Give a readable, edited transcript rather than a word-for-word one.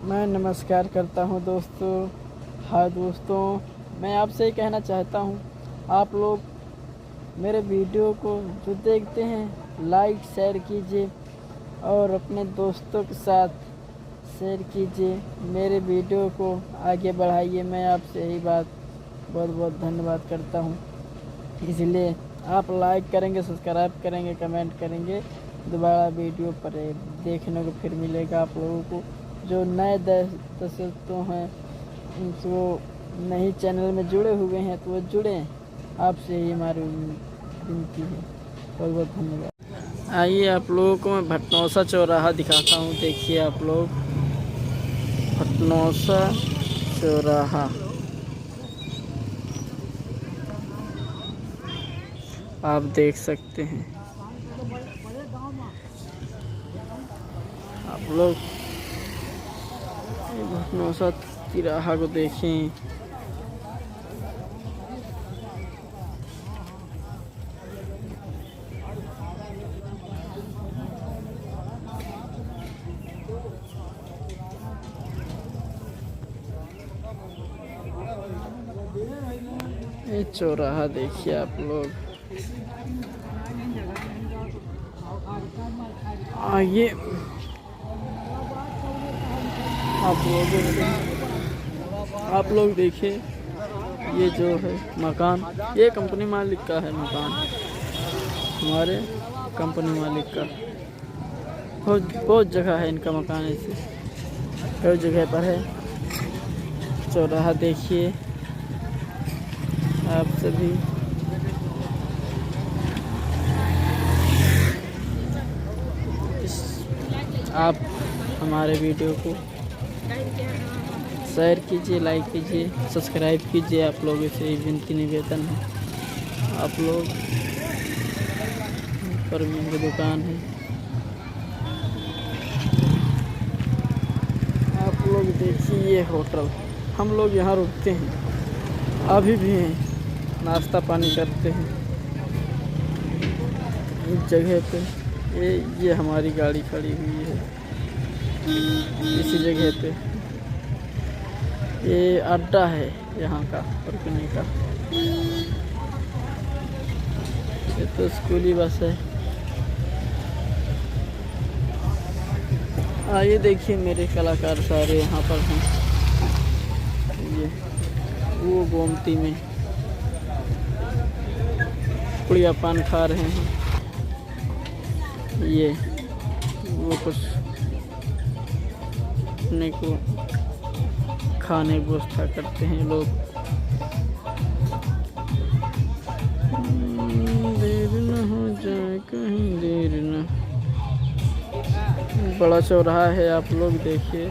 मैं नमस्कार करता हूं दोस्तों। हाय दोस्तों, मैं आपसे ही कहना चाहता हूं, आप लोग मेरे वीडियो को जो देखते हैं लाइक शेयर कीजिए और अपने दोस्तों के साथ शेयर कीजिए। मेरे वीडियो को आगे बढ़ाइए। मैं आपसे यही बात बहुत बहुत धन्यवाद करता हूं। इसलिए आप लाइक करेंगे, सब्सक्राइब करेंगे, कमेंट करेंगे, दोबारा वीडियो पर देखने को फिर मिलेगा। आप लोगों को जो नए दर्शकों हैं, उनको नई चैनल में जुड़े हुए हैं तो वो जुड़ें। आपसे ही हमारी विनती है। बहुत बहुत धन्यवाद। आइए आप लोगों को मैं भटनौसा चौराहा दिखाता हूँ। देखिए आप लोग, भटनौसा चौराहा आप देख सकते हैं। आप लोग भटनौसा तिराहा को देखें। ये चौराहा देखिए आप लोग। आइए आप लोग देखिए, ये जो है मकान, ये कंपनी मालिक का है मकान, हमारे कंपनी मालिक का। बहुत जगह है इनका मकान, ऐसे कई जगह पर है। चौराहा देखिए आप सभी। आप हमारे वीडियो को शेयर कीजिए, लाइक कीजिए, सब्सक्राइब कीजिए। आप लोगों से विनती निवेदन है। आप लोग पर भी मेरी दुकान है। आप लोग देखिए, ये होटल हम लोग यहाँ रुकते हैं, अभी भी हैं, नाश्ता पानी करते हैं इस जगह पे। ये हमारी गाड़ी खड़ी हुई है इसी जगह पे। ये अड्डा है यहाँ का रुकने का। ये तो स्कूली बस है। आइए देखिए, मेरे कलाकार सारे यहाँ पर हैं। ये वो गोमती में पुड़िया पान खा रहे हैं। ये वो कुछ अपने को खाने की व्यवस्था करते हैं लोग। देर न हो जाए कहीं, देर न। बड़ा चौराहा है, आप लोग देखिए।